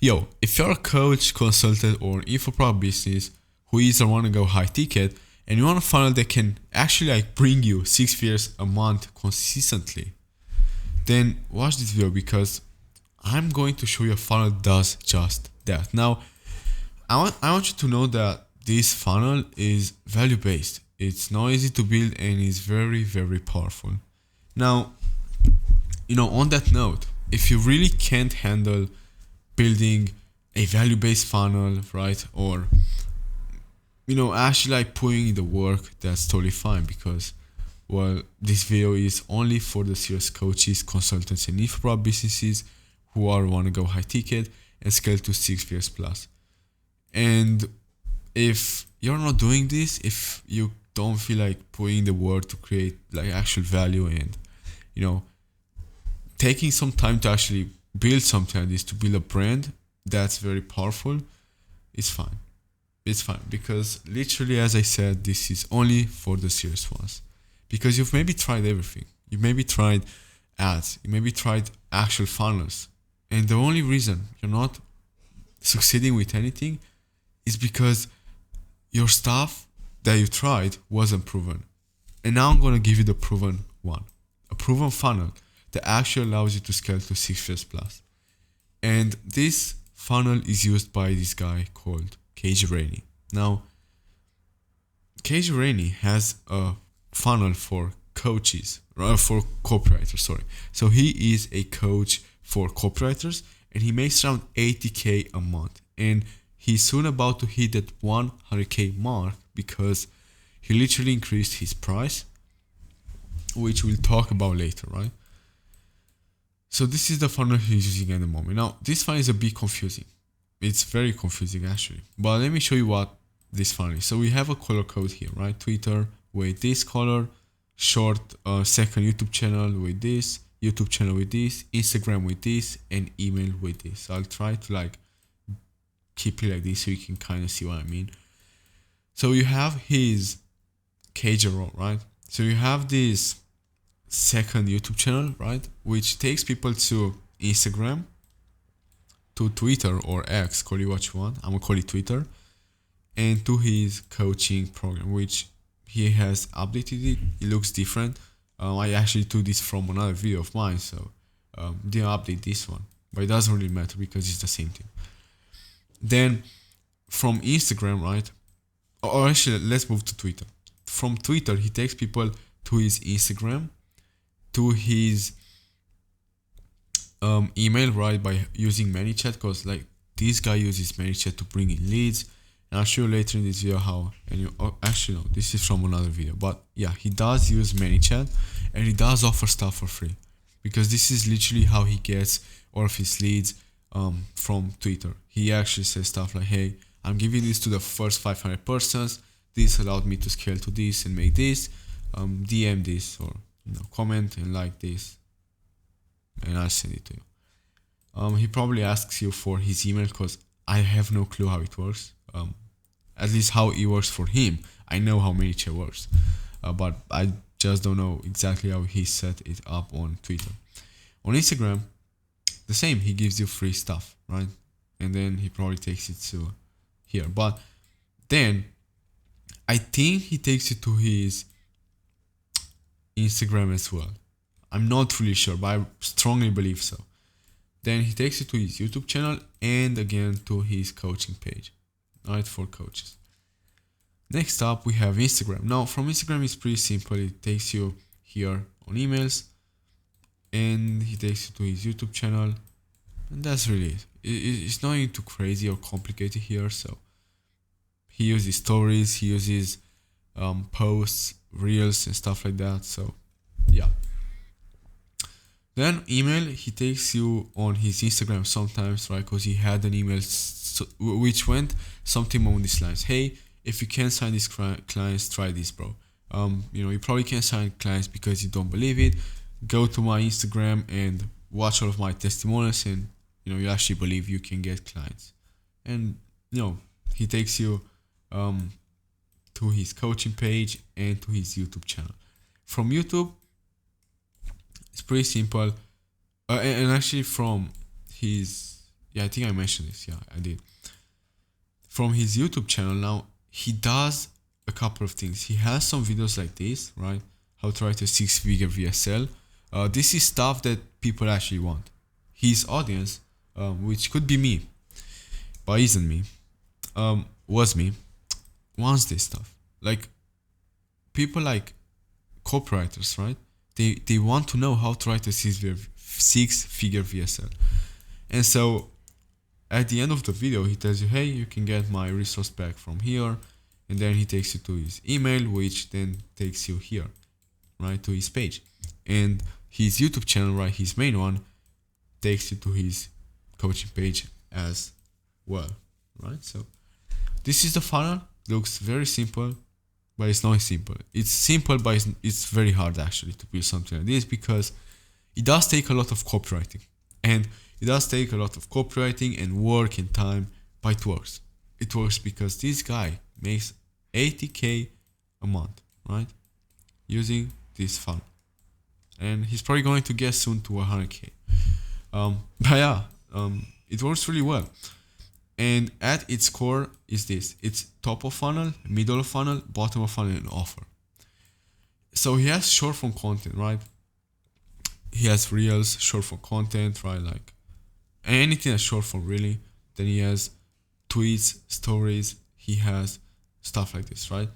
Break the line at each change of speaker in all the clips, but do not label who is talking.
Yo, if you're a coach, consultant, or info business who either want to go high ticket and you want a funnel that can actually like bring you 6 figures a month consistently, then watch this video because I'm going to show you a funnel does just that. Now, I want you to know that this funnel is value based. It's not easy to build and is very, very powerful. Now, on that note, if you really can't handle building a value based funnel, right? Or, actually like putting in the work, that's totally fine because, well, this video is only for the serious coaches, consultants, and infra businesses who want to go high ticket and scale to 6 figures plus. And if you're not doing this, if you don't feel like putting the work to create like actual value and, taking some time to actually build something like this, to build a brand that's very powerful, it's fine. It's fine because literally, as I said, this is only for the serious ones. Because you've maybe tried everything. You've maybe tried ads. You maybe tried actual funnels. And the only reason you're not succeeding with anything is because your stuff that you tried wasn't proven. And now I'm going to give you the proven one. A proven funnel that actually allows you to scale to 6 figures plus. And this funnel is used by this guy called KJ Rainey. Now, KJ Rainey has a funnel for coaches, for copywriters, sorry. So he is a coach for copywriters and he makes around 80K a month. And he's soon about to hit that 100K mark because he literally increased his price, which we'll talk about later, right? So this is the funnel he's using at the moment. Now, this funnel is a bit confusing. It's very confusing actually. But let me show you what this funnel is. So we have a color code here, right? Twitter with this color, short second YouTube channel with this, YouTube channel with this, Instagram with this, and email with this. So I'll try to like keep it like this so you can kind of see what I mean. So you have his KJ role, right? So you have this second YouTube channel, right? Which takes people to Instagram, to Twitter or X, call it what you want. I'm gonna call it Twitter, and to his coaching program, which he has updated it. It looks different. I actually took this from another video of mine, so didn't update this one, but it doesn't really matter because it's the same thing. Then from Instagram, right? Or actually, let's move to Twitter. From Twitter, he takes people to his Instagram, to his email, right, by using ManyChat, because like this guy uses ManyChat to bring in leads. And I'll show you later in this video how. And actually no, this is from another video, but yeah, he does use ManyChat and he does offer stuff for free because this is literally how he gets all of his leads from Twitter. He actually says stuff like, hey, I'm giving this to the first 500 persons. This allowed me to scale to this and make this. DM this or comment and like this, and I'll send it to you. He probably asks you for his email because I have no clue how it works. At least how it works for him. I know how ManyChat works, but I just don't know exactly how he set it up on Twitter. On Instagram, the same. He gives you free stuff, right? And then he probably takes it to here. But then I think he takes it to his Instagram as well. I'm not really sure, but I strongly believe so. Then he takes it to his YouTube channel and again to his coaching page, right, for coaches. Next up, we have Instagram. Now, from Instagram, it's pretty simple. It takes you here on emails and he takes you to his YouTube channel. And that's really it. It's nothing too crazy or complicated here. So he uses stories, he uses posts, reels, and stuff like that. So yeah. Then email, he takes you on his Instagram sometimes, right? Because he had an email which went something along these lines. Hey, if you can't sign these clients, try this, bro. You probably can't sign clients because you don't believe it. Go to my Instagram and watch all of my testimonials, and you actually believe you can get clients. And he takes you to his coaching page and to his YouTube channel. From YouTube, it's pretty simple. And actually from his Yeah, I think I mentioned this. Yeah, I did. From his YouTube channel now, he does a couple of things. He has some videos like this, right? How to write a six-figure VSL. This is stuff that people actually want. His audience, which could be me, but isn't me, was me, wants this stuff. Like people like copywriters, right? They want to know how to write a six-figure VSL. And so at the end of the video, he tells you, hey, you can get my resource pack from here. And then he takes you to his email, which then takes you here, right, to his page. And his YouTube channel, right, his main one, takes you to his coaching page as well, right? So this is the funnel. Looks very simple, but it's not simple. It's simple, but it's very hard actually to build something like this, because it does take a lot of copywriting. And it does take a lot of copywriting and work and time, but it works. It works because this guy makes 80K a month, right? Using this funnel. And he's probably going to get soon to 100K. But yeah, it works really well. And at its core is this. It's top of funnel, middle of funnel, bottom of funnel, and offer. So he has short form content, right? He has reels, short form content, right? Like anything that's short form, really. Then he has tweets, stories. He has stuff like this, right?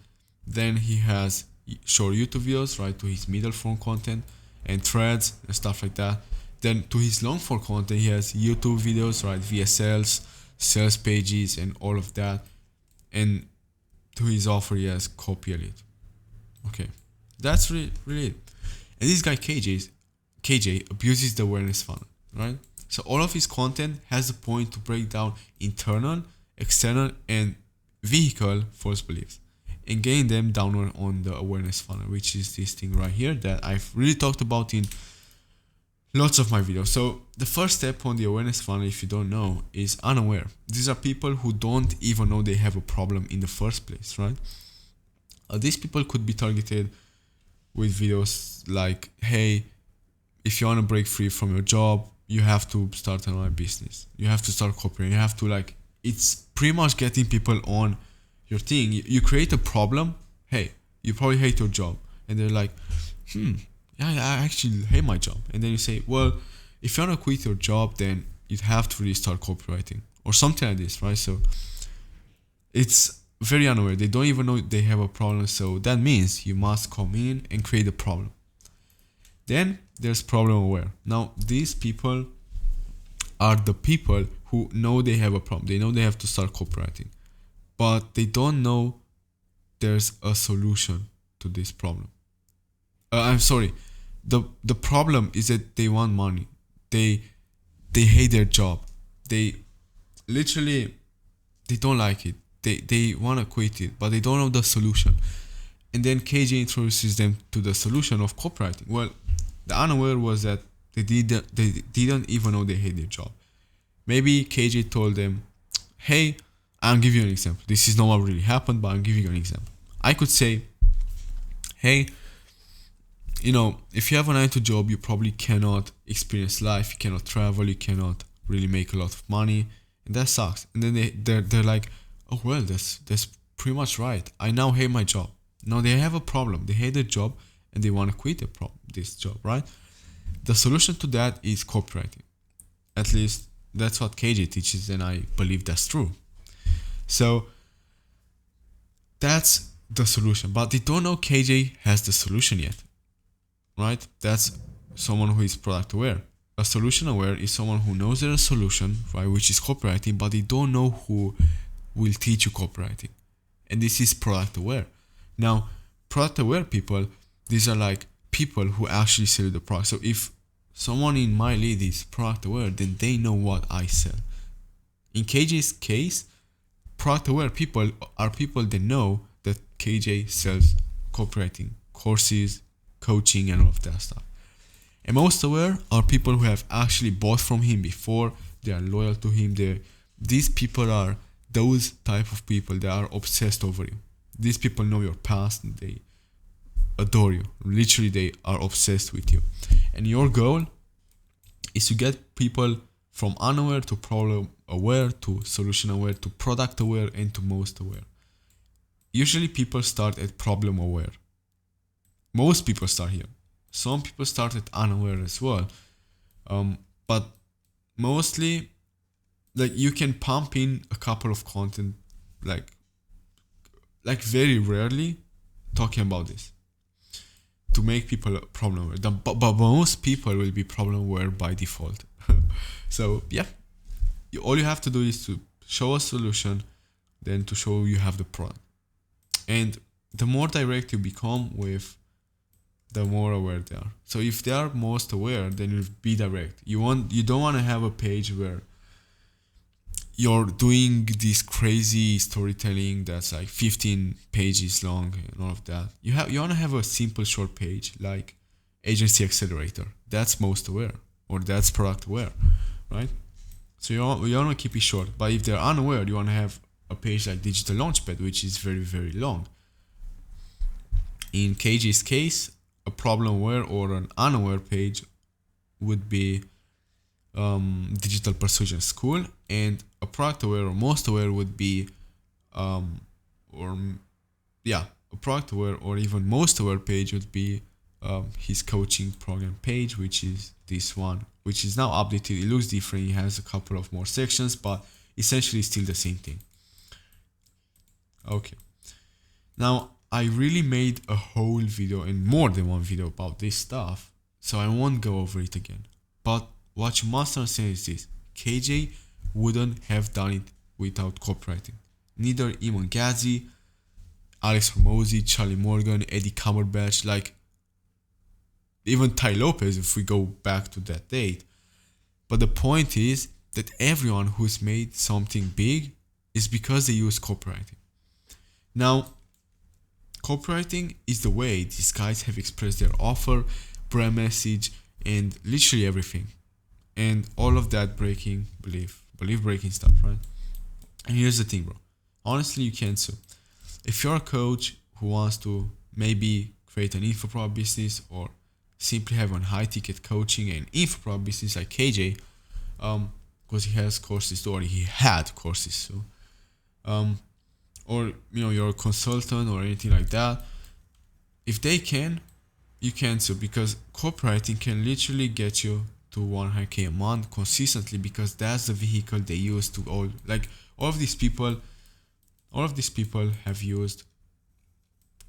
Then he has short YouTube videos, right? To his middle form content and threads and stuff like that. Then to his long form content, he has YouTube videos, right? VSLs, sales pages, and all of that. And to his offer, he has copy elite. Okay, that's really it. And this guy KJ abuses the awareness funnel, right? So all of his content has a point to break down internal, external, and vehicle false beliefs and gain them downward on the awareness funnel, which is this thing right here that I've really talked about in lots of my videos. So the first step on the awareness funnel, if you don't know, is unaware. These are people who don't even know they have a problem in the first place, right? These people could be targeted with videos like, hey, if you want to break free from your job, you have to start an online business. You have to start copying. You have to it's pretty much getting people on your thing. You create a problem. Hey, you probably hate your job. And they're like, yeah, I actually hate my job. And then you say, well, if you want to quit your job, then you'd have to really start copywriting or something like this, right? So it's very unaware. They don't even know they have a problem. So that means you must come in and create a problem. Then there's problem aware. Now, these people are the people who know they have a problem. They know they have to start copywriting, but they don't know there's a solution to this problem. I'm sorry. The problem is that they want money. They hate their job. They don't like it. They want to quit it, but they don't know the solution. And then KJ introduces them to the solution of copywriting. Well, the unaware was that they didn't even know they hate their job. Maybe KJ told them, hey, I'll give you an example. This is not what really happened, but I'm giving you an example. I could say, hey, if you have a 9-to job, you probably cannot experience life, you cannot travel, you cannot really make a lot of money, and that sucks. And then they're like, oh well, that's pretty much right. I now hate my job. Now they have a problem. They hate their job and they want to quit this job, right? The solution to that is copywriting. At least that's what KJ teaches, and I believe that's true. So that's the solution, but they don't know KJ has the solution yet, right? That's someone who is product aware. A solution aware is someone who knows there's a solution, right, which is copywriting, but they don't know who will teach you copywriting. And this is product aware. Now, product aware people, these are like people who actually sell the product. So if someone in my lead is product aware, then they know what I sell. In KJ's case, product aware people are people that know that KJ sells copywriting courses, coaching, and all of that stuff. And most aware are people who have actually bought from him before. They are loyal to him. These people are those type of people that are obsessed over you. These people know your past and they adore you. Literally, they are obsessed with you. And your goal is to get people from unaware to problem aware to solution aware to product aware and to most aware. Usually people start at problem aware. Most people start here. Some people start at unaware as well. But mostly, like, you can pump in a couple of content, like very rarely talking about this to make people problem aware. But most people will be problem aware by default. So yeah, all you have to do is to show a solution, then to show you have the product. And the more direct you become with, the more aware they are. So if they are most aware, then you be direct. You don't want to have a page where you're doing this crazy storytelling that's like 15 pages long and all of that. You want to have a simple short page like Agency Accelerator. That's most aware, or that's product aware, right? So you want to keep it short. But if they're unaware, you want to have a page like Digital Launchpad, which is very, very long. In KJ's case, a problem aware or an unaware page would be Digital Persuasion School, and a product aware or most aware would be a product aware or even most aware page would be his coaching program page, which is this one, which is now updated. It looks different. It has a couple of more sections, but essentially still the same thing. Okay. Now, I really made a whole video and more than one video about this stuff, so I won't go over it again. But what you must understand is this: KJ wouldn't have done it without copywriting. Neither Iman Gadzhi, Alex Hormozi, Charlie Morgan, Eddie Cumberbatch, like even Tai Lopez, if we go back to that date. But the point is that everyone who's made something big is because they use copywriting. Now, copywriting is the way these guys have expressed their offer, brand message, and literally everything. And all of that belief breaking stuff, right? And here's the thing, bro. Honestly, you can't sue. If you're a coach who wants to maybe create an info business or simply have a high ticket coaching and info business like KJ, because he has courses or he had courses, so or you're a consultant or anything like that, if they can, you can too, because copywriting can literally get you to 100k a month consistently, because that's the vehicle they use to all of these people have used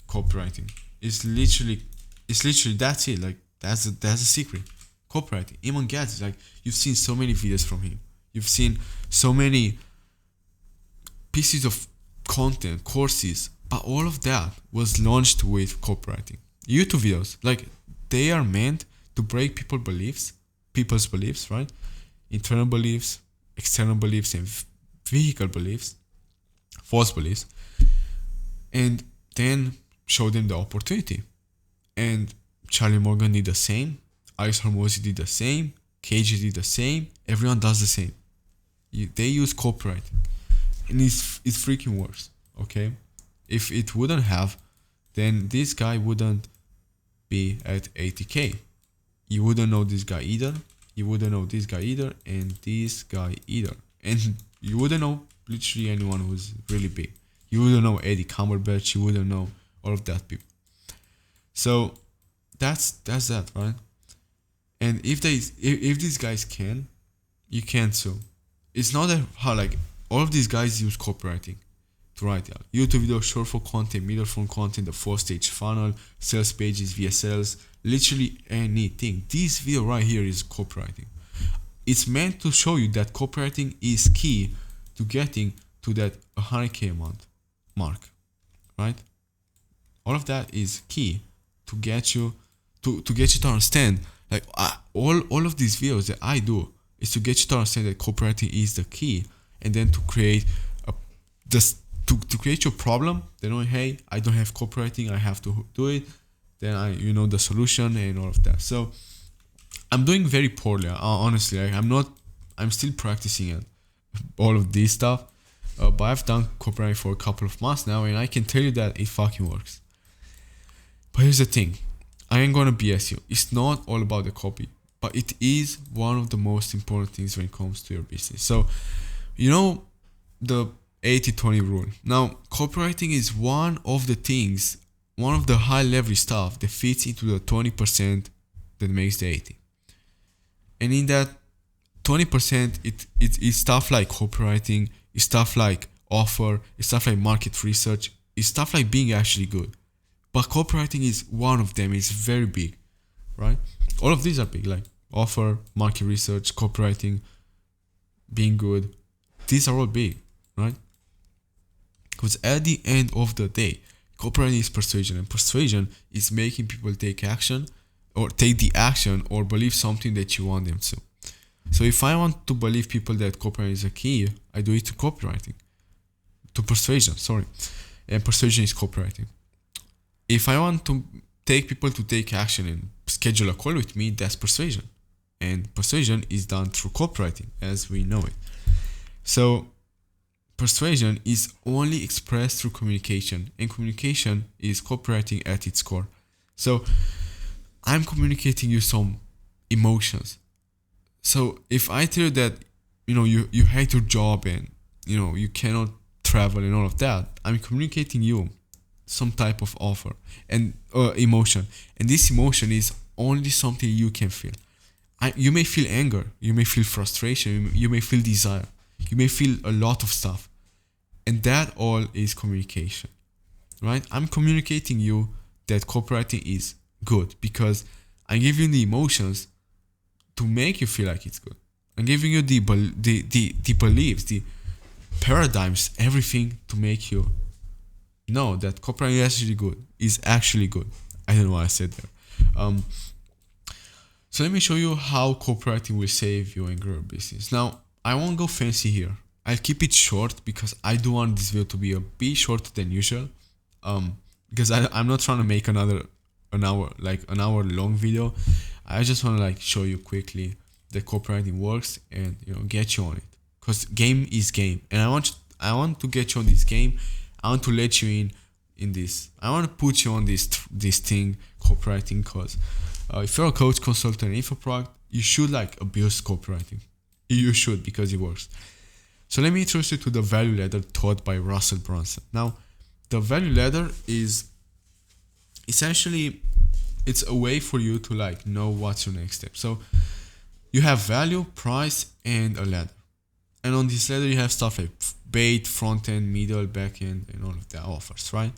copywriting. It's literally that's it. Like that's the secret. Copywriting. Iman Gadzhi, like, you've seen so many videos from him. You've seen so many pieces of content, courses, but all of that was launched with copywriting. YouTube videos, like, they are meant to break people's beliefs, right? Internal beliefs, external beliefs, and vehicle beliefs, false beliefs, and then show them the opportunity. And Charlie Morgan did the same, Alex Hormozi did the same, KJ did the same, everyone does the same. They use copywriting, and it's freaking works, okay? If it wouldn't have, then this guy wouldn't be at 80k. You wouldn't know this guy either. You wouldn't know this guy either, and this guy either. And you wouldn't know literally anyone who's really big. You wouldn't know Eddie Cumberbatch. You wouldn't know all of that people. So that's that, right? And if these guys can, you can too. It's not that how, like, all of these guys use copywriting to write out YouTube video, short form content, middle form content, the 4-stage funnel, sales pages, VSLs, literally anything. This video right here is copywriting. It's meant to show you that copywriting is key to getting to that 100k a month mark, right? All of that is key to get you to understand, like, all of these videos that I do is to get you to understand that copywriting is the key, and then to create to create your problem. Then, hey, I don't have copywriting, I have to do it. Then the solution and all of that. So I'm doing very poorly, honestly. I'm still practicing it, all of this stuff. But I've done copywriting for a couple of months now, and I can tell you that it fucking works. But here's the thing, I ain't gonna BS you. It's not all about the copy. but it is one of the most important things when it comes to your business. So, you know, the 80-20 rule. Now, copywriting is one of the things, one of the high level stuff that fits into the 20% that makes the 80. And in that 20%, it is stuff like copywriting, it's stuff like offer, it's stuff like market research, it's stuff like being actually good. But copywriting is one of them. It's very big, right? All of these are big, like offer, market research, copywriting, being good. These are all big, right? Because at the end of the day, copywriting is persuasion, and persuasion is making people take action or take the action or believe something that you want them to. So if I want to believe people that copywriting is a key, I do it to copywriting, to persuasion, sorry. And persuasion is copywriting. If I want to take people to take action and schedule a call with me, that's persuasion. And persuasion is done through copywriting as we know it. So persuasion is only expressed through communication, and communication is copywriting at its core. So I'm communicating you some emotions. So if I tell you that, you hate your job and, you cannot travel and all of that, I'm communicating you some type of offer and emotion. And this emotion is only something you can feel. You may feel anger, you may feel frustration, you may feel desire, you may feel a lot of stuff. And that all is communication, right? I'm communicating you that copywriting is good because I'm giving you the emotions to make you feel like it's good. I'm giving you the beliefs, the paradigms, everything to make you know that copywriting is actually good. I don't know why I said that. So let me show you how copywriting will save you and grow your business. Now, I won't go fancy here. I'll keep it short because I do want this video to be a bit shorter than usual. Because I'm not trying to make an hour long video. I just want to show you quickly that copywriting works and get you on it. Because game is game, and I want to get you on this game. I want to let you in this. I want to put you on this thing, copywriting. Because if you're a coach, consultant, info product, you should abuse copywriting. You should, because it works. So let me introduce you to the value ladder taught by Russell Brunson. Now, the value ladder is essentially, it's a way for you to know what's your next step. So you have value, price, and a ladder. And on this ladder, you have stuff like bait, front end, middle, back end, and all of the offers, right?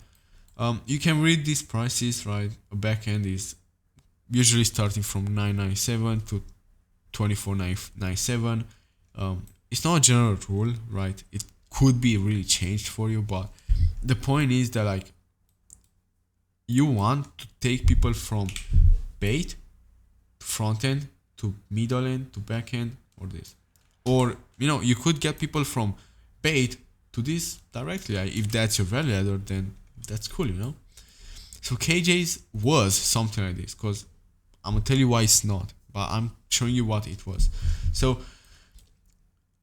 You can read these prices, right? A back end is usually starting from $9.97 to $24.97. It's not a general rule, right? It could be really changed for you, but the point is that you want to take people from bait to front end to middle end to back end or this. Or, you could get people from bait to this directly. If that's your value ladder, then that's cool, So KJ's was something like this, because I'm going to tell you why it's not, but I'm showing you what it was. So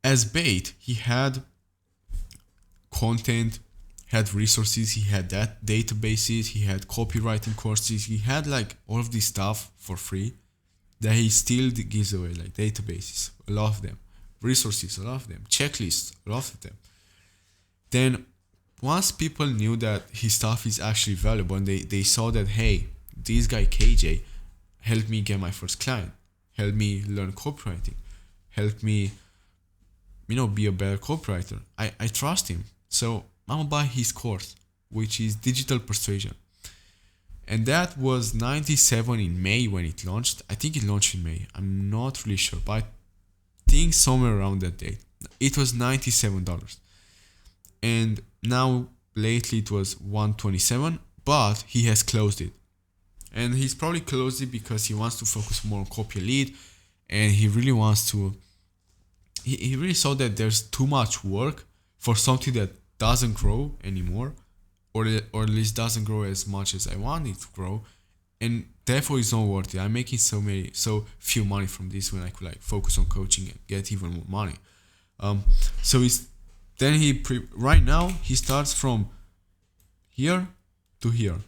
as bait, he had content, had resources, he had that databases, he had copywriting courses, he had all of this stuff for free that he still gives away, databases, a lot of them, resources, a lot of them, checklists, a lot of them. Then once people knew that his stuff is actually valuable and they saw that, hey, this guy KJ helped me get my first client, helped me learn copywriting, helped me be a better copywriter, I trust him. So I'm gonna buy his course, which is Digital Persuasion. And that was $97 in May when it launched. I think it launched in May. I'm not really sure, but I think somewhere around that date. It was $97. And now lately it was $127, but he has closed it. And he's probably closed it because he wants to focus more on copy lead, and he really wants to he really saw that there's too much work for something that doesn't grow anymore, or at least doesn't grow as much as I want it to grow, and therefore it's not worth it. I'm making so few money from this when I could focus on coaching and get even more money. So right now he starts from here to here,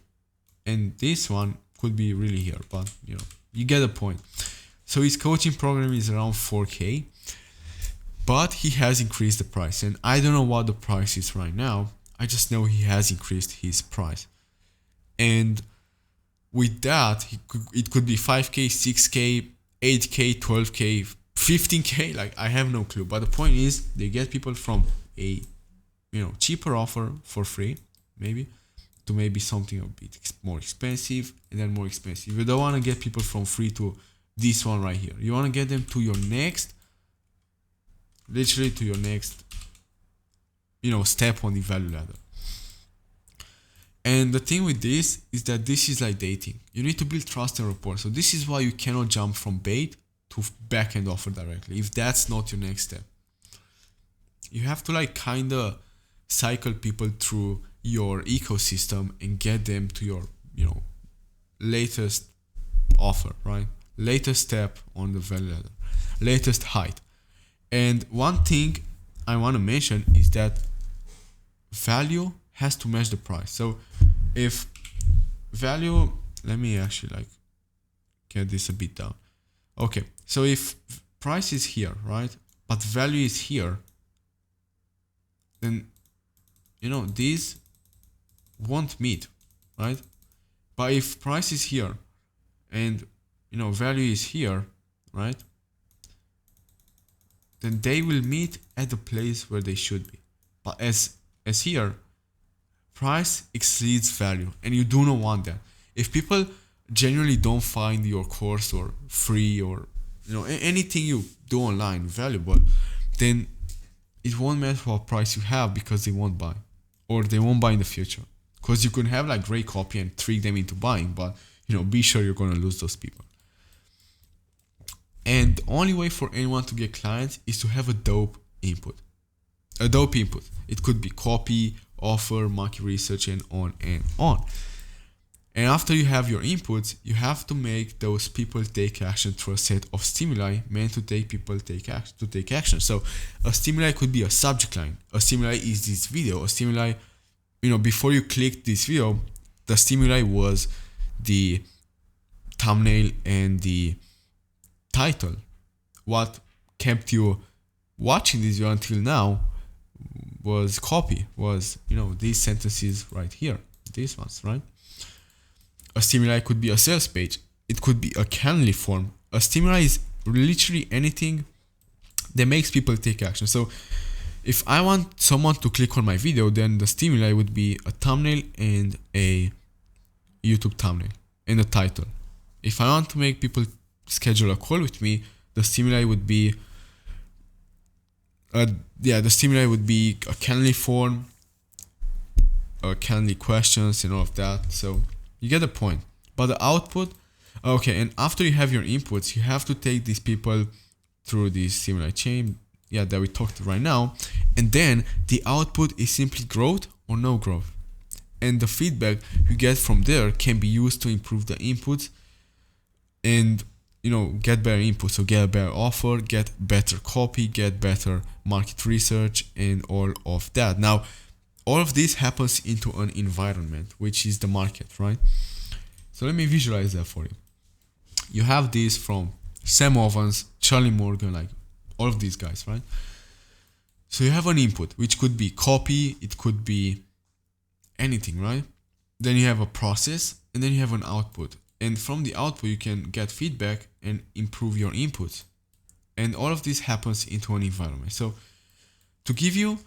and this one could be really here, but you get the point. So his coaching program is around 4K, but he has increased the price. And I don't know what the price is right now. I just know he has increased his price. And with that, it could be 5K, 6K, 8K, 12K, 15K. Like, I have no clue. But the point is, they get people from a cheaper offer for free, maybe, to maybe something a bit more expensive, and then more expensive. You don't want to get people from free to this one right here. You want to get them to your next, literally to your next, step on the value ladder. And the thing with this is that this is like dating. You need to build trust and rapport. So this is why you cannot jump from bait to back-end offer directly if that's not your next step. You have to like kind of cycle people through your ecosystem and get them to your, latest offer, right? Latest step on the value ladder, latest height. And one thing I want to mention is that value has to match the price. So if value, let me actually like get this a bit down. Okay, so if price is here, right, but value is here, then these won't meet, right? But if price is here and value is here, right, then they will meet at the place where they should be. But as here, price exceeds value, and you do not want that. If people genuinely don't find your course or free or anything you do online valuable, then it won't matter what price you have, because they won't buy, or they won't buy in the future. Because you can have like great copy and trick them into buying, but be sure you're gonna lose those people. And the only way for anyone to get clients is to have a dope input. A dope input. It could be copy, offer, market research, and on and on. And after you have your inputs, you have to make those people take action through a set of stimuli meant to take people take action. So a stimuli could be a subject line. A stimuli is this video. A stimuli, before you click this video, the stimuli was the thumbnail and the title. What kept you watching this video until now was copy, was these sentences right here, these ones, right? A stimuli could be a sales page. It could be a Calendly form. A stimuli is literally anything that makes people take action. So if I want someone to click on my video, then the stimuli would be a thumbnail and a YouTube thumbnail and a title. If I want to make people schedule a call with me, the stimuli would be a Calendly form, Calendly questions, and all of that. So you get the point. But the output, okay, and after you have your inputs, you have to take these people through this stimuli chain, that we talked right now, and then the output is simply growth or no growth. And the feedback you get from there can be used to improve the inputs and get better input. So get a better offer, get better copy, get better market research, and all of that. Now, all of this happens into an environment, which is the market, right? So let me visualize that for you. You have this from Sam Ovens, Charlie Morgan, like all of these guys, right? So you have an input, which could be copy, it could be anything, right? Then you have a process, and then you have an output. And from the output, you can get feedback and improve your input. And all of this happens into an environment. So to give you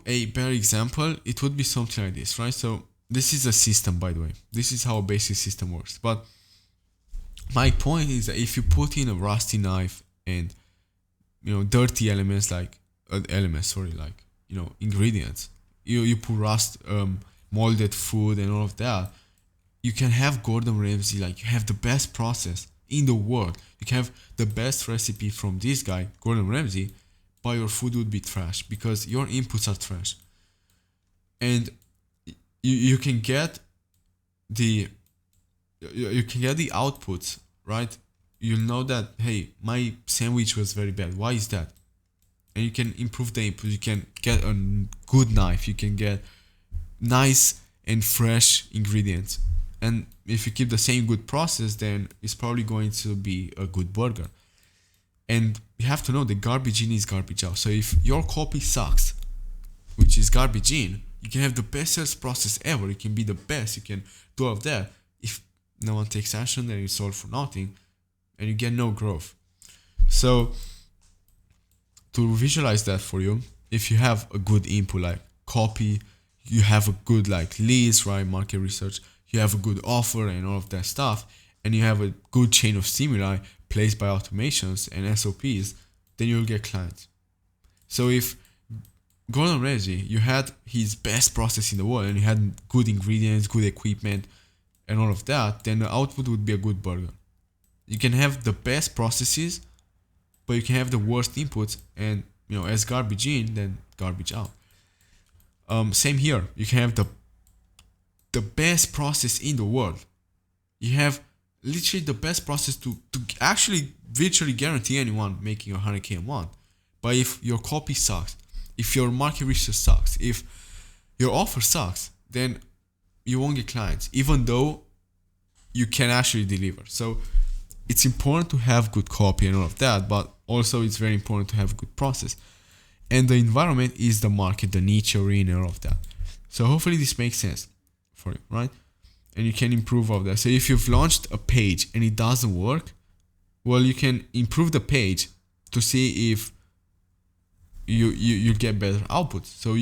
a better example, it would be something like this, right? So this is a system, by the way. This is how a basic system works. But my point is that if you put in a rusty knife and dirty elements like ingredients, you put rust, molded food, and all of that, you can have Gordon Ramsay, like you have the best process in the world. You can have the best recipe from this guy, Gordon Ramsay, but your food would be trash because your inputs are trash. And you can get the outputs, right? You'll know that, hey, my sandwich was very bad. Why is that? And you can improve the input. You can get a good knife. You can get nice and fresh ingredients. And if you keep the same good process, then it's probably going to be a good burger. And you have to know that garbage in is garbage out. So if your copy sucks, which is garbage in, you can have the best sales process ever. You can be the best. You can do all of that. If no one takes action, then it's all for nothing, and you get no growth. So to visualize that for you, if you have a good input like copy, you have a good like leads, right? Market research, you have a good offer and all of that stuff, and you have a good chain of stimuli placed by automations and SOPs, then you'll get clients. So if Gordon Ramsay, you had his best process in the world and you had good ingredients, good equipment, and all of that, then the output would be a good burger. You can have the best processes, but you can have the worst inputs, and as garbage in, then garbage out. Same here. You can have the best process in the world. You have literally the best process to actually virtually guarantee anyone making 100K a month. But if your copy sucks, if your market research sucks, if your offer sucks, then you won't get clients, even though you can actually deliver. So it's important to have good copy and all of that, but also it's very important to have a good process. And the environment is the market, the niche you're in, and all of that. So hopefully this makes sense for you, right? And you can improve all of that. So if you've launched a page and it doesn't work, well, you can improve the page to see if you get better output. So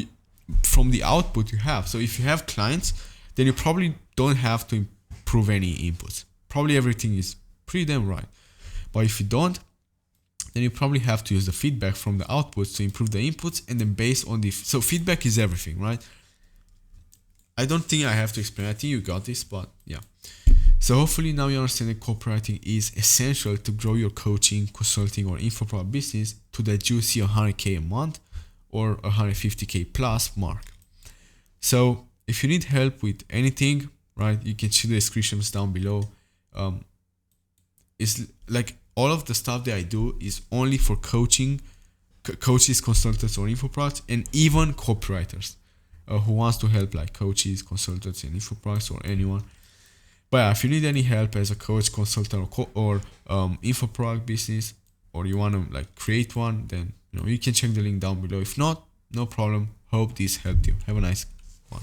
from the output you have, so if you have clients, then you probably don't have to improve any inputs. Probably everything is pretty damn right. But if you don't, then you probably have to use the feedback from the outputs to improve the inputs, and then based on so feedback is everything, right? I don't think I have to explain. I think you got this, but yeah. So hopefully now you understand that copywriting is essential to grow your coaching, consulting, or info product business to the juicy 100K a month or 150K plus mark. So if you need help with anything, right, you can see the descriptions down below. It's like all of the stuff that I do is only for coaching, coaches, consultants, or info products, and even copywriters who wants to help like coaches, consultants, and info products, or anyone. But yeah, if you need any help as a coach, consultant, or info product business, or you want to like create one, then you can check the link down below. If not, no problem. Hope this helped you. Have a nice one.